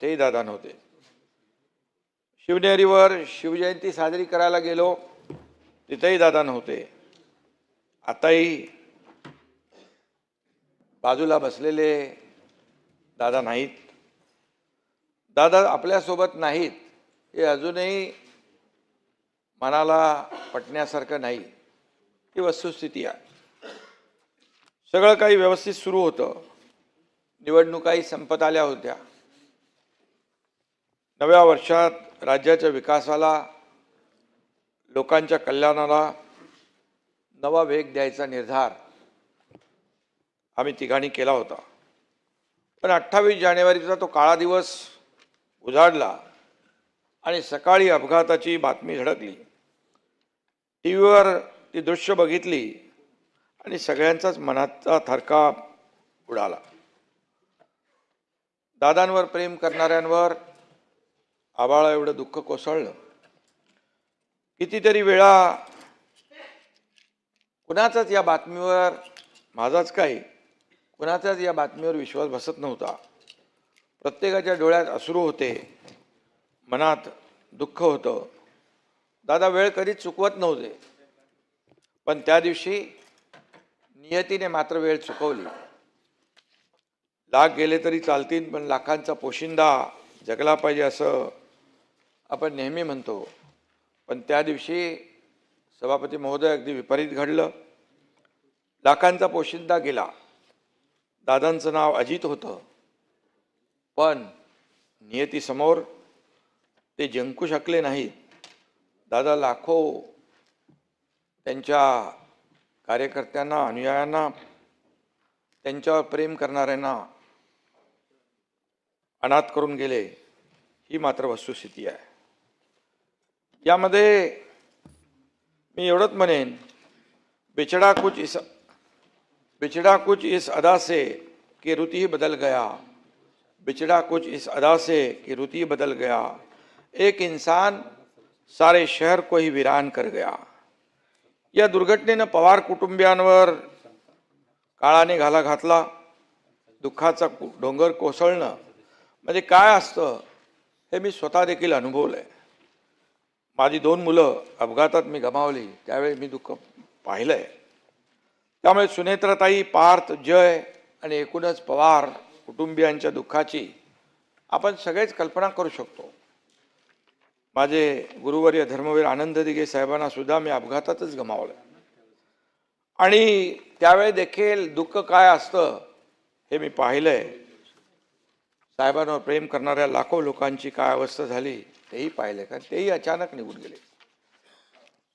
तेही दादा नव्हते. शिवनेरीवर शिवजयंती साजरी करायला गेलो, तिथेही दादा नव्हते. आताही बाजूला बसलेले दादा नाहीत. दादा आपल्यासोबत नाहीत हे अजूनही मनाला पटण्यासारखं नाही. ही वस्तुस्थिती आहे. सगळं काही व्यवस्थित सुरू होतं. निवडणुकाही संपत आल्या होत्या. नव्या वर्षात राज्याच्या विकासाला, लोकांच्या कल्याणाला नवा वेग द्यायचा निर्धार आम्ही तिघांनी केला होता. पण 28 जानेवारीचा तो काळा दिवस उजाडला आणि सकाळी अपघाताची बातमी धडकली. टीव्हीवर ती दृश्य बघितली आणि सगळ्यांचाच मनाचा थरकाप उडाला. दादांवर प्रेम करणाऱ्यांवर आभाळा एवढं दुःख कोसळलं. कितीतरी वेळा कुणाचाच या बातमीवर, माझाच काय, कुणाचाच या बातमीवर विश्वास बसत नव्हता. प्रत्येकाच्या डोळ्यात अश्रू होते, मनात दुःख होतं. दादा वेळ कधीच चुकवत नव्हते, पण त्या दिवशी नियतीने मात्र वेळ चुकवली. लाख गेले तरी चालतील, पण लाखांचा पोशिंदा जगला पाहिजे असं आपण नेहमी म्हणतो. पण त्या दिवशी सभापती महोदय अगदी विपरीत घडलं. लाखांचा पोशिंदा गेला. दादांचं नाव अजित होतं, पण नियतीसमोर ते जिंकू शकले नाहीत. दादा लाखो त्यांच्या कार्यकर्त्यांना, अनुयायांना, त्यांच्यावर प्रेम करणाऱ्यांना अनाथ करून गेले. ही मात्र वस्तुस्थिती आहे. यामध्ये मी एवढंच म्हणेन, बिछड़ा कुछ इस अदा से कि रुत ही बदल गया, बिछड़ा कुछ इस अदा से कि रुत ही बदल गया, एक इंसान सारे शहर को ही वीरान कर गया. या दुर्घटनेनं पवार कुटुंबियांवर काळाने घाला घातला. दुःखाचा डोंगर कोसळणं म्हणजे काय असतं हे मी स्वतः देखील अनुभवलंय. माझी 2 मुलं अपघातात मी गमावली, त्यावेळी मी दुःख पाहिलंय. त्यामुळे सुनेत्राताई, पार्थ, जय आणि एकूणच पवार कुटुंबियांच्या दुःखाची आपण सगळेच कल्पना करू शकतो. माझे गुरुवर्य धर्मवीर आनंद दिघे साहेबांना सुद्धा मी अपघातातच गमावलं आणि त्यावेळी देखील दुःख काय असतं हे मी पाहिलंय. साहेबांवर प्रेम करणाऱ्या लाखो लोकांची काय अवस्था झाली तेही पाहिलंय, कारण तेही अचानक निघून गेले.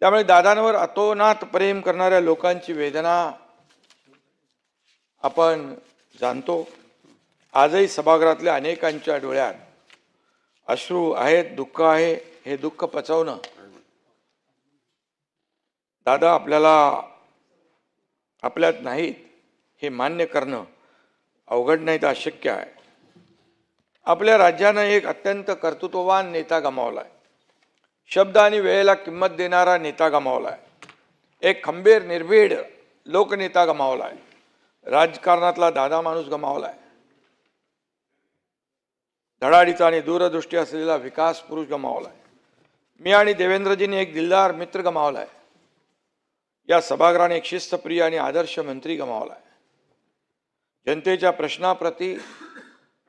त्यामुळे दादांवर अतोनात प्रेम करणाऱ्या लोकांची वेदना आपण जाणतो. आजही सभागृहातल्या अनेकांच्या डोळ्यात अश्रू आहेत, दुःख आहे. हे दुःख पचवणं, दादा आपल्यात नाहीत हे मान्य करणं अवघड नाही तर अशक्य आहे. आपल्या राज्यानं एक अत्यंत कर्तृत्ववान नेता गमावलाय. शब्द आणि वेळेला किंमत देणारा नेता गमावलाय. एक खंबीर, निर्भीड लोकनेता गमावलाय. राजकारणातला दादा माणूस गमावलाय. धडाडीचा आणि दूरदृष्टी असलेला विकास पुरुष गमावलाय. मी आणि देवेंद्रजींनी एक दिलदार मित्र गमावलाय. या सभागृहाने एक शिस्तप्रिय आणि आदर्श मंत्री गमावलाय. जनतेच्या प्रश्नाप्रती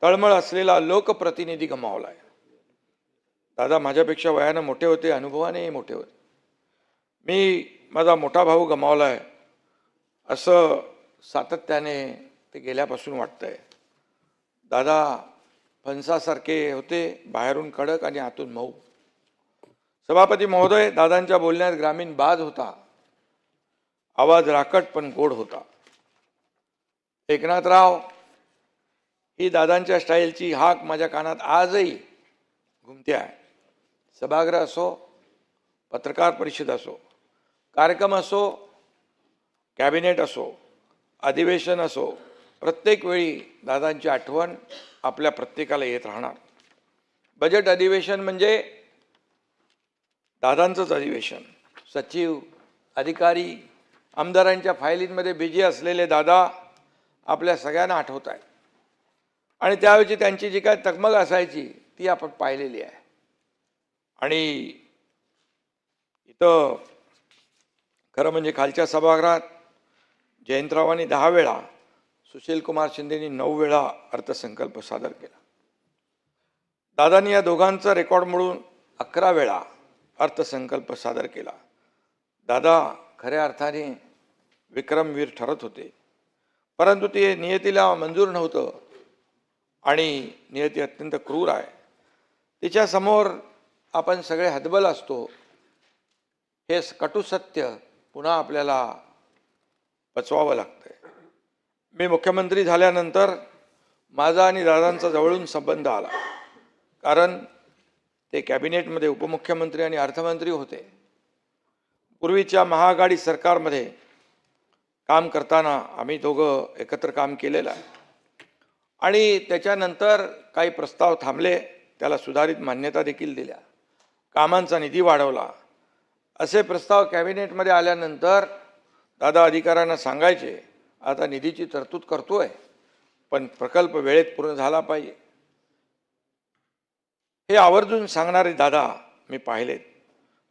तळमळ असलेला लोकप्रतिनिधी गमावलाय. दादा माझ्यापेक्षा वयानं मोठे होते, अनुभवानेही मोठे होते. मी माझा मोठा भाऊ गमावलाय असं सातत्याने ते गेल्यापासून वाटतंय. दादा फणसासारखे होते, बाहेरून कडक आणि आतून मऊ. सभापती महोदय, दादांच्या बोलण्यात ग्रामीण बाज होता. आवाज राकट पण गोड होता. एकनाथराव ही दादांच्या स्टाईलची हाक माझ्या कानात आजही घुमते आहे. सभागृह असो, पत्रकार परिषद असो, कार्यक्रम असो, कॅबिनेट असो, अधिवेशन असो, प्रत्येक वेळी दादांची आठवण आपल्या प्रत्येकाला येत राहणार. बजेट अधिवेशन म्हणजे दादांचंच अधिवेशन. सचिव, अधिकारी, आमदारांच्या फायलींमध्ये बिझी असलेले दादा आपल्या सगळ्यांना आठवत आहेत. आणि त्यावेळी त्यांची जी काय तगमग असायची ती आपण पाहिलेली आहे. आणि इथं खरं म्हणजे खालच्या सभागृहात जयंतरावांनी 10 वेळा, सुशीलकुमार शिंदेनी 9 वेळा अर्थसंकल्प सादर केला. दादांनी या दोघांचा रेकॉर्ड मोडून 11 वेळा अर्थसंकल्प सादर केला. दादा खऱ्या अर्थाने विक्रमवीर ठरत होते, परंतु ते नियतीला मंजूर नव्हतं आणि नियती अत्यंत क्रूर आहे. तिच्यासमोर आपण सगळे हतबल असतो. हे कटू सत्य पुन्हा आपल्याला पचवावं लागतंय. मी मुख्यमंत्री झाल्यानंतर माझा आणि दादांचा जवळून संबंध आला, कारण ते कॅबिनेटमध्ये उपमुख्यमंत्री आणि अर्थमंत्री होते. पूर्वीच्या महाआघाडी सरकारमध्ये काम करताना आम्ही दोघं एकत्र काम केलेलं आहे. आणि त्याच्यानंतर काही प्रस्ताव थांबले, त्याला सुधारित मान्यता देखील दिल्या, कामांचा निधी वाढवला. असे प्रस्ताव कॅबिनेटमध्ये आल्यानंतर दादा अधिकाऱ्यांना सांगायचे, आता निधीची तरतूद करतोय, पण प्रकल्प वेळेत पूर्ण झाला पाहिजे. हे आवर्जून सांगणारे दादा मी पाहिलेत.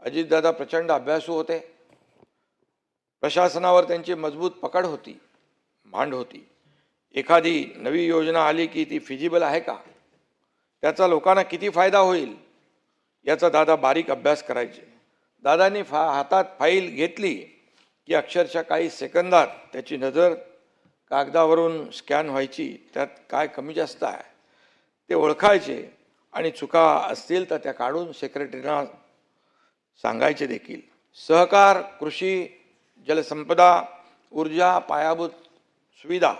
अजितदादा प्रचंड अभ्यासू होते. प्रशासनावर त्यांची मजबूत पकड होती, मांड होती. एखादी नवी योजना आली की ती फिजिबल आहे का, त्याचा लोकांना किती फायदा होईल याचा दादा बारीक अभ्यास करायचे. दादांनी हातात फाईल घेतली की अक्षरशः काही सेकंदात त्याची नजर कागदावरून स्कॅन व्हायची. त्यात काय कमी जास्त आहे ते ओळखायचे आणि चुका असतील तर त्या काढून सेक्रेटरीना सांगायचे देखील. सहकार, कृषी, जलसंपदा, ऊर्जा, पायाभूत सुविधा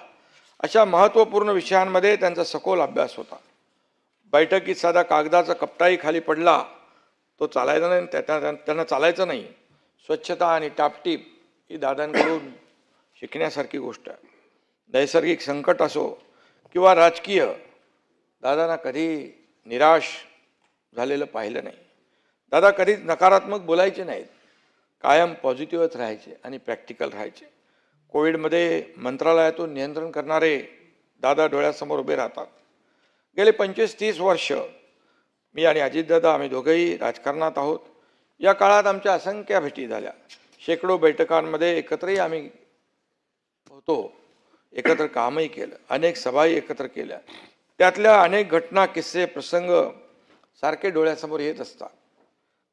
अशा महत्त्वपूर्ण विषयांमध्ये त्यांचा सखोल अभ्यास होता. बैठकीत साधा कागदाचा कपटाही खाली पडला तो चालायचा नाही, त्यांना चालायचं नाही. स्वच्छता आणि टापटीप ही दादांकडून शिकण्यासारखी गोष्ट आहे. नैसर्गिक संकट असो किंवा राजकीय, दादांना कधी निराश झालेलं पाहिलं नाही. दादा कधीच नकारात्मक बोलायचे नाहीत, कायम पॉझिटिव्हच राहायचे आणि प्रॅक्टिकल राहायचे. कोविडमध्ये मंत्रालयातून नियंत्रण करणारे दादा डोळ्यासमोर उभे राहतात. गेले 25-30 वर्ष मी आणि अजितदादा आम्ही दोघंही राजकारणात आहोत. या काळात आमच्या असंख्य भेटी झाल्या, शेकडो बैठकांमध्ये एकत्रही आम्ही होतो, एकत्र कामही केलं, अनेक सभाही एकत्र केल्या. त्यातल्या अनेक घटना, किस्से, प्रसंग सारखे डोळ्यासमोर येत असतात.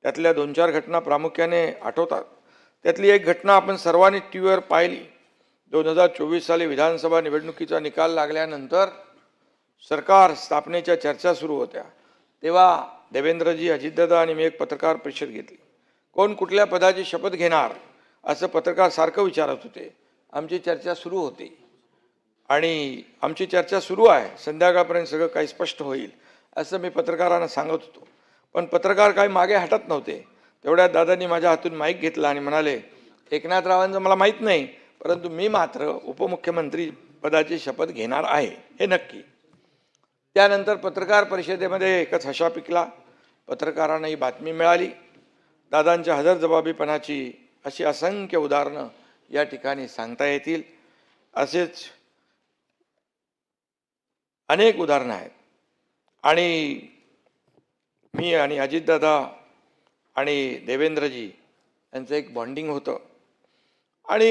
त्यातल्या 2-4 घटना प्रामुख्याने आठवतात. त्यातली एक घटना आपण सर्वांनी टीव्हीवर पाहिली. 2024 साली विधानसभा निवडणुकीचा निकाल लागल्यानंतर सरकार स्थापनेच्या चर्चा सुरू होत्या. तेव्हा देवेंद्रजी, अजितदादा आणि मी एक पत्रकार परिषद घेतली. कोण कुठल्या पदाची शपथ घेणार असं पत्रकार सारखं विचारत होते. आमची चर्चा सुरू होती आणि आमची चर्चा सुरू आहे, संध्याकाळपर्यंत सगळं काही स्पष्ट होईल असं मी पत्रकारांना सांगत होतो. पण पत्रकार काही मागे हटत नव्हते. तेवढ्यात दादांनी माझ्या हातून माईक घेतला आणि म्हणाले, एकनाथरावांचं मला माहीत नाही, परंतु मी मात्र उपमुख्यमंत्री पदाची शपथ घेणार आहे, हे नक्की. त्यानंतर पत्रकार परिषदेमध्ये एकच हशा पिकला. पत्रकारांना ही बातमी मिळाली. दादांच्या हजरजबाबीपणाची अशी असंख्य उदाहरणं या ठिकाणी सांगता येतील. असेच अनेक उदाहरणं आहेत. आणि मी आणि अजितदादा आणि देवेंद्रजी यांचं एक बॉन्डिंग होतं आणि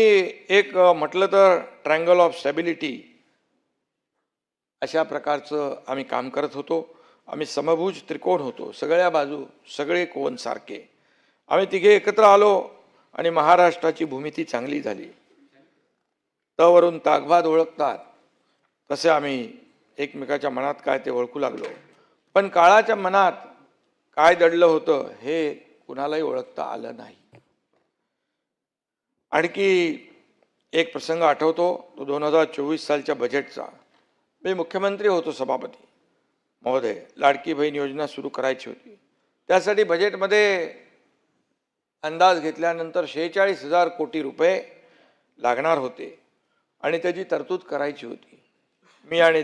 एक म्हटलं तर ट्रायंगल ऑफ स्टॅबिलिटी अशा प्रकारचं आम्ही काम करत होतो. आम्ही समभुज त्रिकोण होतो, सगळ्या बाजू सगळे कोण सारखे. आम्ही तिघे एकत्र आलो आणि महाराष्ट्राची भूमिती चांगली झाली. तवरून ताकभाद ओळखतात तसे आम्ही एकमेकाच्या मनात काय ते ओळखू लागलो. पण काळाच्या मनात काय दडलं होतं हे कुणालाही ओळखता आलं नाही. आणखी एक प्रसंग आठवतो, तो 2024 सालच्या बजेटचा. मी मुख्यमंत्री होतो, सभापती महोदय. लाडकी बहीण योजना सुरू करायची होती. त्यासाठी बजेटमध्ये अंदाज घेतल्यानंतर 46,000 कोटी रुपये लागणार होते आणि त्याची तरतूद करायची होती. मी आणि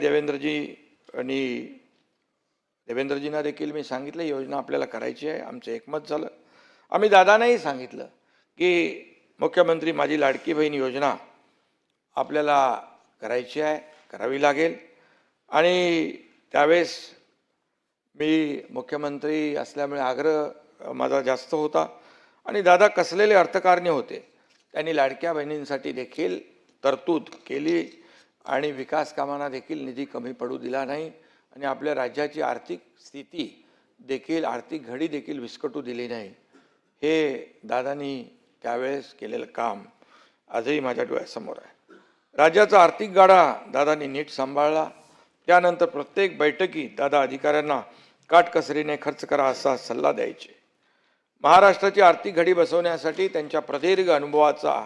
देवेंद्रजींना देखील मी सांगितलं योजना आपल्याला करायची आहे. आमचं एकमत झालं. आम्ही दादांनाही सांगितलं की मुख्यमंत्री माझी लाडकी बहीण योजना आपल्याला करायची आहे, करावी लागेल. आणि त्यावेळेस मी मुख्यमंत्री असल्यामुळे आग्रह माझा जास्त होता आणि दादा कसलेले अर्थकारणी होते. त्यांनी लाडक्या बहिणींसाठी देखील तरतूद केली आणि विकास कामांना देखील निधी कमी पडू दिला नाही आणि आपल्या राज्याची आर्थिक स्थिती देखील आर्थिक घडी देखील विस्कटू दिली नाही. हे दादांनी त्यावेळेस केलेलं काम आजही माझ्या डोळ्यासमोर आहे. राज्याचा आर्थिक गाडा दादांनी नीट सांभाळला. त्यानंतर प्रत्येक बैठकीत दादा अधिकाऱ्यांना काटकसरीने खर्च करा असा सल्ला द्यायचे. महाराष्ट्राची आर्थिक घडी बसवण्यासाठी त्यांच्या प्रदीर्घ अनुभवाचा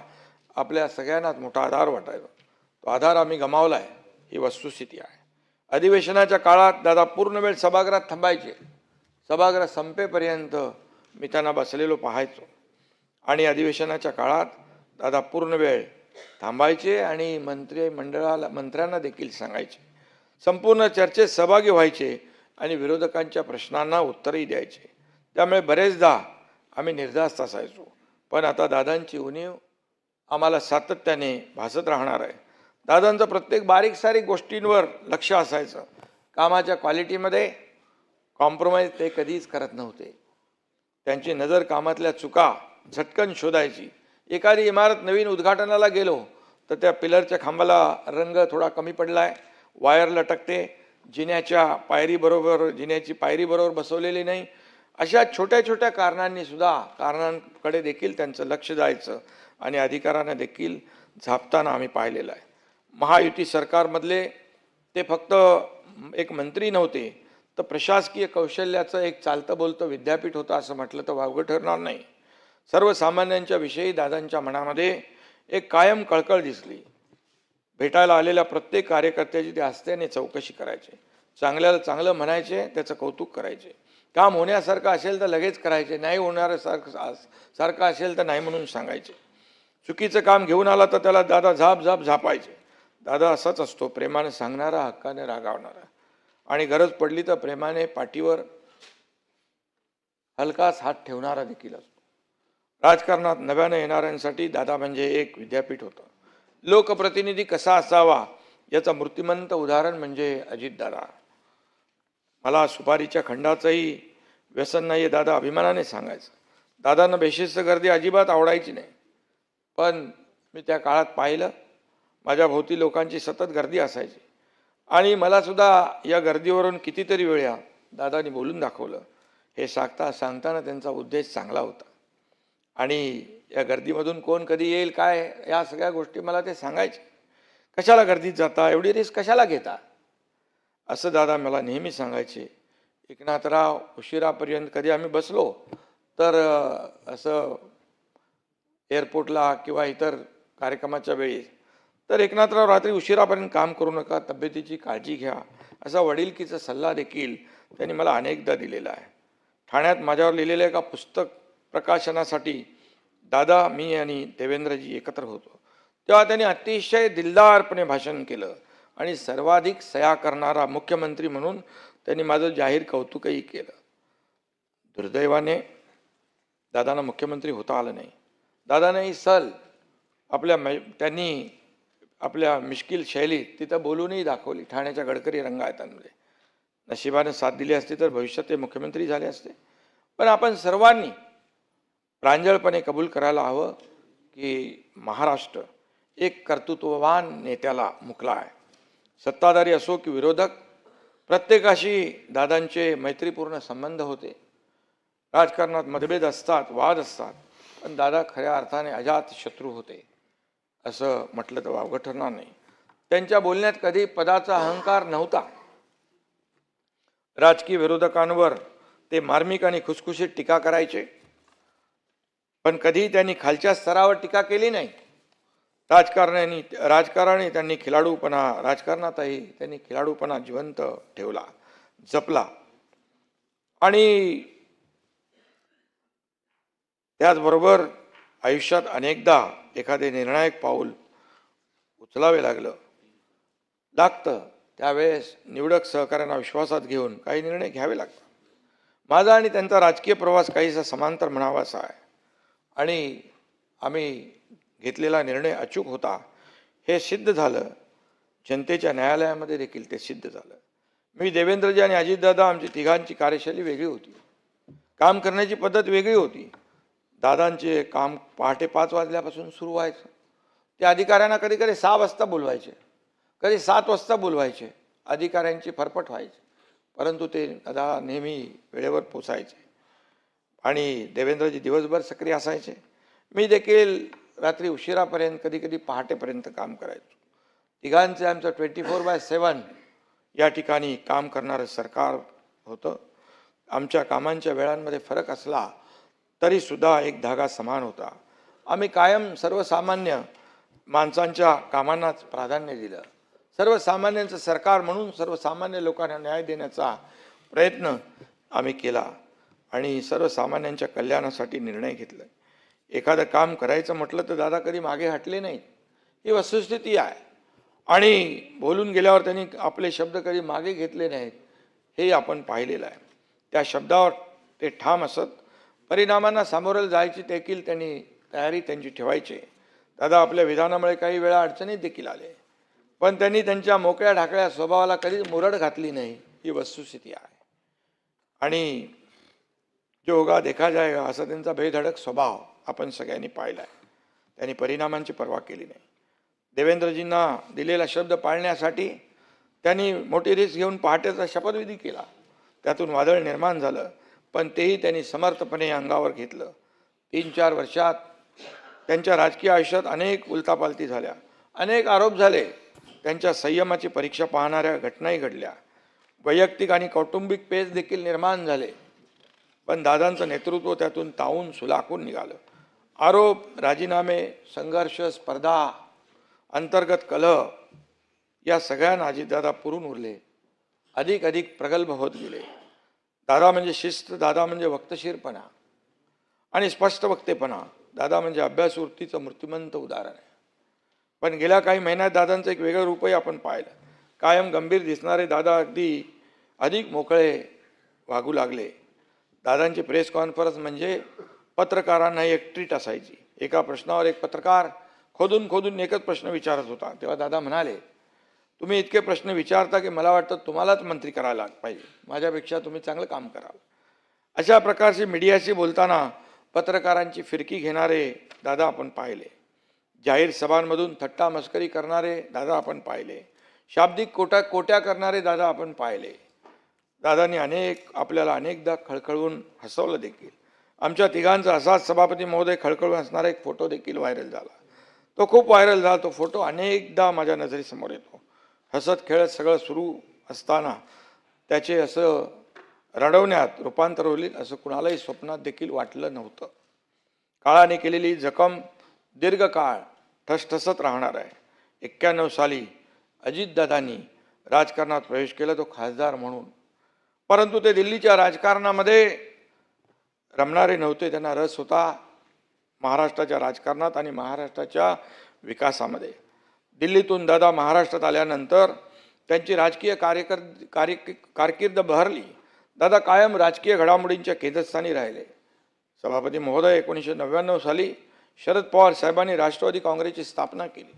आपल्या सगळ्यांनाच मोठा आधार वाटायचा. तो आधार आम्ही गमावला आहे, ही वस्तुस्थिती आहे. अधिवेशनाच्या काळात दादा पूर्ण वेळ सभागृहात थांबायचे. सभागृह संपेपर्यंत मी त्यांना बसलेलो पाहायचो आणि अधिवेशनाच्या काळात दादा पूर्ण वेळ थांबायचे आणि मंत्र्यांना देखील सांगायचे. संपूर्ण चर्चेत सहभागी व्हायचे आणि विरोधकांच्या प्रश्नांना उत्तरही द्यायचे. त्यामुळे बरेचदा आम्ही निर्धास्त असायचो. पण आता दादांची उणीव आम्हाला सातत्याने भासत राहणार आहे. दादांचं प्रत्येक बारीक सारीक गोष्टींवर लक्ष असायचं. कामाच्या क्वालिटीमध्ये कॉम्प्रोमाइज ते कधीच करत नव्हते. त्यांची नजर कामातल्या चुका झटकन शोधायची. एखादी इमारत नवीन उद्घाटनाला गेलो तर त्या पिलरच्या खांबाला रंग थोडा कमी पडला आहे, वायर लटकते, जिन्याची पायरी बरोबर बसवलेली नाही, अशा छोट्या छोट्या कारणांकडे देखील त्यांचं लक्ष जायचं आणि अधिकाऱ्यांना देखील झापताना आम्ही पाहिलेलं आहे. महायुती सरकारमधले ते फक्त एक मंत्री नव्हते, तर प्रशासकीय कौशल्याचं एक चालतं बोलतं विद्यापीठ होतं असं म्हटलं तर वावगं ठरणार नाही. सर्वसामान्यांच्या विषयी दादांच्या मनामध्ये एक कायम कळकळ दिसली. भेटायला आलेल्या प्रत्येक कार्यकर्त्याची ते हस्त्याने चौकशी करायचे. चांगल्याला चांगलं म्हणायचे, त्याचं कौतुक करायचे. काम होण्यासारखं असेल तर लगेच करायचे, नाही होणारं असेल तर नाही म्हणून सांगायचे. चुकीचं काम घेऊन आला तर त्याला दादा झापायचे. दादा असाच असतो, प्रेमाने सांगणारा, हक्काने रागावणारा आणि गरज पडली तर प्रेमाने पाठीवर हलकाच हात ठेवणारा देखील असतो. राजकारणात नव्यानं येणाऱ्यांसाठी दादा म्हणजे एक विद्यापीठ होतं. लोकप्रतिनिधी कसा असावा याचं मूर्तिमंत उदाहरण म्हणजे अजितदादा. मला सुपारीच्या खंडाचंही व्यसन नाही, दादा अभिमानाने सांगायचं. दादांना बेशिस्त गर्दी अजिबात आवडायची नाही. पण मी त्या काळात पाहिलं, माझ्या भोवती लोकांची सतत गर्दी असायची आणि मला सुद्धा या गर्दीवरून कितीतरी वेळा दादांनी बोलून दाखवलं. हे सांगताना त्यांचा उद्देश चांगला होता आणि या गर्दीमधून कोण कधी येईल काय या सगळ्या गोष्टी मला ते सांगायचे. कशाला गर्दीत जाता, एवढी रिस्क कशाला घेता, असं दादा मला नेहमी सांगायचे. एकनाथराव उशिरापर्यंत कधी आम्ही बसलो तर असं एअरपोर्टला किंवा इतर कार्यक्रमाच्या वेळी तर एकनाथराव रात्री उशिरापर्यंत काम करू नका, तब्येतीची काळजी घ्या, असा वडिलकीचा सल्ला देखील त्यांनी मला अनेकदा दिलेला आहे. ठाण्यात माझ्यावर लिहिलेलं एका पुस्तक प्रकाशनासाठी दादा, मी आणि देवेंद्रजी एकत्र होतो. तेव्हा त्यांनी अतिशय दिलदारपणे भाषण केलं आणि सर्वाधिक सह्या करणारा मुख्यमंत्री म्हणून त्यांनी माझं जाहीर कौतुकही केलं. दुर्दैवाने दादांना मुख्यमंत्री होता आलं नाही. दादाने ही सल त्यांनी आपल्या मिश्किल शैलीत तिथं बोलूनही दाखवली. ठाण्याच्या गडकरी रंगायतांमध्ये नशिबाने साथ दिली असती तर भविष्यात ते मुख्यमंत्री झाले असते. पण आपण सर्वांनी प्रांजळपणे कबूल करायला हवं की महाराष्ट्र एक कर्तृत्ववान नेत्याला मुकला आहे. सत्ताधारी असो की विरोधक, प्रत्येकाशी दादांचे मैत्रीपूर्ण संबंध होते. राजकारणात मतभेद असतात, वाद असतात, पण दादा खऱ्या अर्थाने अजात शत्रू होते असं म्हटलं तर वावगं ठरणार नाही. त्यांच्या बोलण्यात कधी पदाचा अहंकार नव्हता. राजकीय विरोधकांवर ते मार्मिक आणि खुसखुशीत टीका करायचे, पण कधी त्यांनी खालच्या स्तरावर टीका केली नाही. राजकारणातही त्यांनी खिलाडूपणा जिवंत ठेवला, जपला आणि त्याचबरोबर आयुष्यात अनेकदा एखादे निर्णायक पाऊल उचलावे लागतं त्यावेळेस निवडक सहकार्यांना विश्वासात घेऊन काही निर्णय घ्यावे लागतात. माझा आणि त्यांचा राजकीय प्रवास काहीसा समांतर म्हणावासा आहे आणि आम्ही घेतलेला निर्णय अचूक होता हे सिद्ध झालं. जनतेच्या न्यायालयामध्ये देखील ते सिद्ध झालं. मी देवेंद्रजी आणि अजितदादा आमची तिघांची कार्यशैली वेगळी होती, काम करण्याची पद्धत वेगळी होती. दादांचे काम पहाटे 5 वाजल्यापासून सुरू व्हायचं. ते अधिकाऱ्यांना कधी कधी 6 वाजता बोलवायचे, कधी 7 वाजता बोलवायचे. अधिकाऱ्यांची फरफट व्हायची, परंतु ते दादा नेहमी वेळेवर पोचायचे. आणि देवेंद्रजी दिवसभर सक्रिय असायचे. मी देखील रात्री उशिरापर्यंत, कधी कधी पहाटेपर्यंत काम करायचो. तिघांचे आमचं 24/7 या ठिकाणी काम करणारं सरकार होतं. आमच्या कामांच्या वेळांमध्ये फरक असला तरीसुद्धा एक धागा समान होता. आम्ही कायम सर्वसामान्य माणसांच्या कामांनाच प्राधान्य दिलं. सर्वसामान्यांचं सरकार म्हणून सर्वसामान्य लोकांना न्याय देण्याचा प्रयत्न आम्ही केला आणि सर्वसामान्यांच्या कल्याणासाठी निर्णय घेतला. एखादं काम करायचं म्हटलं तर दादा कधी मागे हटले नाहीत, ही वस्तुस्थिती आहे. आणि बोलून गेल्यावर त्यांनी आपले शब्द कधी मागे घेतले नाहीत, हे आपण पाहिलेलं आहे. त्या शब्दावर ते ठाम असत. परिणामांना सामोरं जायची देखील त्यांनी तयारी त्यांची ठेवायची. दादा आपल्या विधानामुळे काही वेळा अडचणीत देखील आले, पण त्यांनी त्यांच्या मोकळ्या ढाकळ्या स्वभावाला कधीच मुरड घातली नाही, ही वस्तुस्थिती आहे. आणि जो होगा देखा जाएगा असा त्यांचा बेधडक स्वभाव आपण सगळ्यांनी पाहिला आहे. त्यांनी परिणामांची पर्वा केली नाही. देवेंद्रजींना दिलेला शब्द पाळण्यासाठी त्यांनी मोठी रिस्क घेऊन पहाटेचा शपथविधी केला. त्यातून वादळ निर्माण झालं, पण तेही त्यांनी समर्थपणे अंगावर घेतलं. 3-4 वर्षात त्यांच्या राजकीय आयुष्यात अनेक उलथापालथी झाल्या, अनेक आरोप झाले. त्यांच्या संयमाची परीक्षा पाहणाऱ्या घटनाही घडल्या. वैयक्तिक आणि कौटुंबिक पेच देखील निर्माण झाले, पण दादांचं नेतृत्व त्यातून तावून सुलाखून निघालं. आरोप, राजीनामे, संघर्ष, स्पर्धा, अंतर्गत कलह या सगळ्यांना अजितदादा पुरून उरले, अधिक अधिक प्रगल्भ होत गेले. दादा म्हणजे शिस्त, दादा म्हणजे वक्तशीरपणा आणि स्पष्ट वक्तेपणा, दादा म्हणजे अभ्यास वृत्तीचं मूर्तिमंत उदाहरण आहे. पण गेल्या काही महिन्यात दादांचं एक वेगळं रूपही आपण पाहिलं. कायम गंभीर दिसणारे दादा अगदी अधिक मोकळे वागू लागले. दादांची प्रेस कॉन्फरन्स म्हणजे पत्रकारांना एक ट्रीट असायची. एका प्रश्नावर एक पत्रकार खोदून खोदून एकच प्रश्न विचारत होता. तेव्हा दादा म्हणाले, तुम्ही इतके प्रश्न विचारता की मला वाटतं तुम्हालाच मंत्री करायला पाहिजे, माझ्यापेक्षा तुम्ही चांगलं काम कराल. अशा प्रकारची मीडियाशी बोलताना पत्रकारांची फिरकी घेणारे दादा आपण पाहिले. जाहीर सभांमधून थट्टा मस्करी करणारे दादा आपण पाहिले. शाब्दिक कोट्या करणारे दादा आपण पाहिले. दादांनी आपल्याला अनेकदा खळखळून हसवलं देखील. आमच्या तिघांचा असाच सभापती महोदय खळखळून हसणारा एक फोटो देखील व्हायरल झाला. तो खूप व्हायरल झाला. तो फोटो अनेकदा माझ्या नजरेसमोर येतो. हसत खेळत सगळं सुरू असताना त्याचे असं रडवण्यात रूपांतर होईल असं कुणालाही स्वप्नात देखील वाटलं नव्हतं. काळाने केलेली जखम दीर्घकाळ ठसठसत राहणार आहे. 91 साली अजितदादांनी राजकारणात प्रवेश केला, तो खासदार म्हणून. परंतु ते दिल्लीच्या राजकारणामध्ये रमणारे नव्हते. त्यांना रस होता महाराष्ट्राच्या राजकारणात आणि महाराष्ट्राच्या विकासामध्ये. दिल्लीतून दादा महाराष्ट्रात आल्यानंतर त्यांची राजकीय कारकीर्द बहरली. दादा कायम राजकीय घडामोडींच्या केंद्रस्थानी राहिले. सभापती महोदय 1999 साली शरद पवार साहेबांनी राष्ट्रवादी काँग्रेसची स्थापना केली.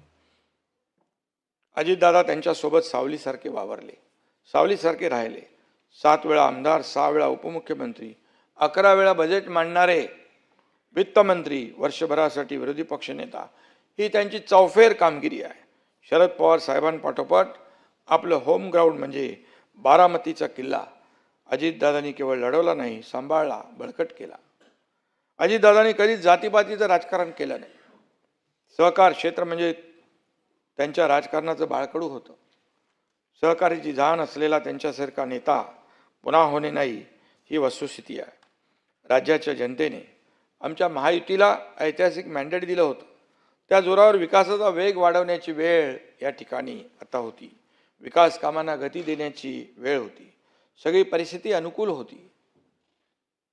अजितदादा त्यांच्यासोबत सावलीसारखे वावरले, सावलीसारखे राहिले. 7 वेळा आमदार, 6 वेळा उपमुख्यमंत्री, 11 वेळा बजेट मांडणारे वित्तमंत्री, वर्षभरासाठी विरोधी पक्षनेता, ही त्यांची चौफेर कामगिरी आहे. शरद पवार साहेबांपाठोपाठ आपलं होम ग्राउंड म्हणजे बारामतीचा किल्ला अजितदादांनी केवळ लढवला नाही, सांभाळला, बळकट केला. अजितदादांनी कधीच जातीपातीचं राजकारण केलं नाही. सहकार क्षेत्र म्हणजे त्यांच्या राजकारणाचं बाळकडू होतं. सहकार्याची जाण असलेला त्यांच्यासारखा नेता पुन्हा होणे नाही, ही वस्तुस्थिती आहे. राज्याच्या जनतेने आमच्या महायुतीला ऐतिहासिक मॅन्डेट दिलं होतं. त्या जोरावर विकासाचा वेग वाढवण्याची वेळ या ठिकाणी आता होती. विकास कामांना गती देण्याची वेळ होती. सगळी परिस्थिती अनुकूल होती.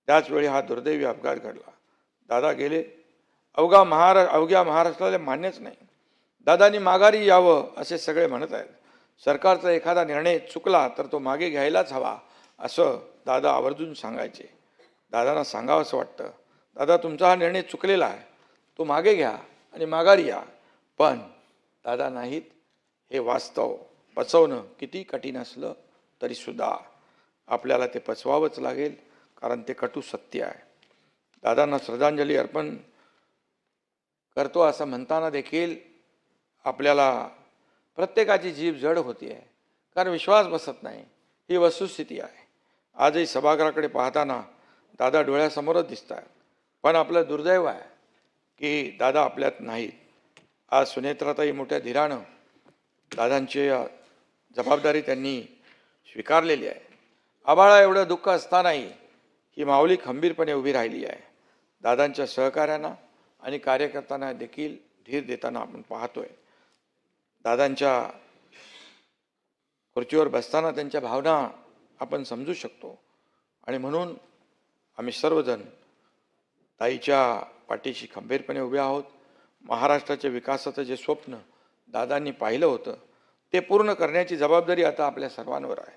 त्याच वेळी हा दुर्दैवी अपघात घडला. दादा गेले. अवघ्या महाराष्ट्राला मान्यच नाही. दादांनी माघारी यावं असे सगळे म्हणत आहेत. सरकारचा एखादा निर्णय चुकला तर तो मागे घ्यायलाच हवा असं दादा आवर्जून सांगायचे. दादांना सांगावं असं वाटतं, दादा तुमचा हा निर्णय चुकलेला आहे, तो मागे घ्या आणि माघारी या. पण दादा नाहीत, हे वास्तव पचवणं किती कठीण असलं तरीसुद्धा आपल्याला ते पचवावंच लागेल, कारण ते कटू सत्य आहे. दादांना श्रद्धांजली अर्पण करतो असं म्हणताना देखील आपल्याला प्रत्येकाची जीभ जड होती आहे, कारण विश्वास बसत नाही. ही वस्तुस्थिती आहे. आजही सभागृहाकडे पाहताना दादा डोळ्यासमोरच दिसत आहेत, पण आपलं दुर्दैव आहे की दादा आपल्यात नाहीत. आज सुनेत्राताई मोठ्या धीरानं दादांची जबाबदारी त्यांनी स्वीकारलेली आहे. आबाळा एवढं दुःख असतानाही ही माऊली खंबीरपणे उभी राहिली आहे. दादांच्या सहकार्यांना आणि कार्यकर्त्यांना देखील धीर देताना आपण पाहतोय. दादांच्या खुर्चीवर बसताना त्यांच्या भावना आपण समजू शकतो, आणि म्हणून आम्ही सर्वजण ताईच्या पाठीशी खंबीरपणे उभे आहोत. महाराष्ट्राच्या विकासाचं जे स्वप्न दादांनी पाहिलं होतं ते पूर्ण करण्याची जबाबदारी आता आपल्या सर्वांवर आहे.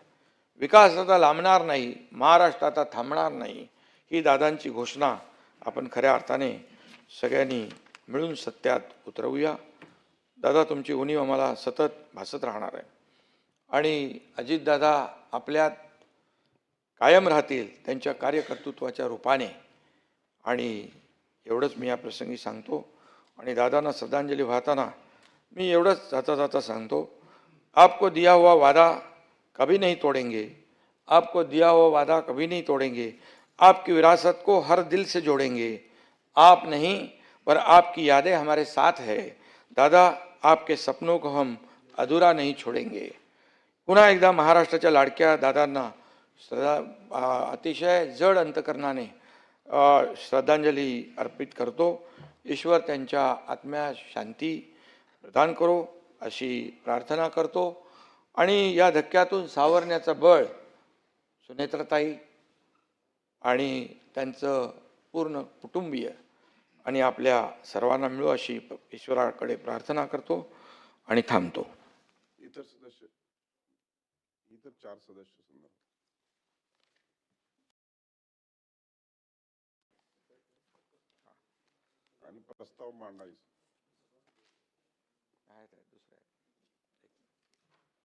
विकास आता लांबणार नाही, महाराष्ट्र आता थांबणार नाही, ही दादांची घोषणा आपण खऱ्या अर्थाने सगळ्यांनी मिळून सत्यात उतरवूया. दादा, तुमची उणीव आम्हाला सतत भासत राहणार आहे, आणि अजितदादा आपल्यात कायम राहतील त्यांच्या कार्यकर्तृत्वाच्या रूपाने. आणि एवढंच मी या प्रसंगी सांगतो. आणि दादांना श्रद्धांजली वाहताना मी एवढंच जाता जाता सांगतो, आपको दिया हुआ वादा कभी नहीं तोड़ेंगे, आपको दिया हुआ वादा कभी नहीं तोड़ेंगे, आपकी विरासत को हर दिल से जोड़ेंगे. आप नहीं पर आपकी यादें हमारे साथ है. दादा, आपके सपनों को हम अधूरा नहीं छोड़ेंगे. पुन्हा एकदा महाराष्ट्राच्या लाडक्या दादांना अतिशय जड अंतकरणाने श्रद्धांजली अर्पित करतो. ईश्वर त्यांच्या आत्म्यास शांती प्रदान करो अशी प्रार्थना करतो. आणि या धक्क्यातून सावरण्याचं बळ सुनेत्राताई आणि त्यांचं पूर्ण कुटुंबीय आणि आपल्या सर्वांना मिळो अशी ईश्वराकडे प्रार्थना करतो आणि थांबतो. इतर 4 सदस्य आणि प्रस्ताव मांडायचा.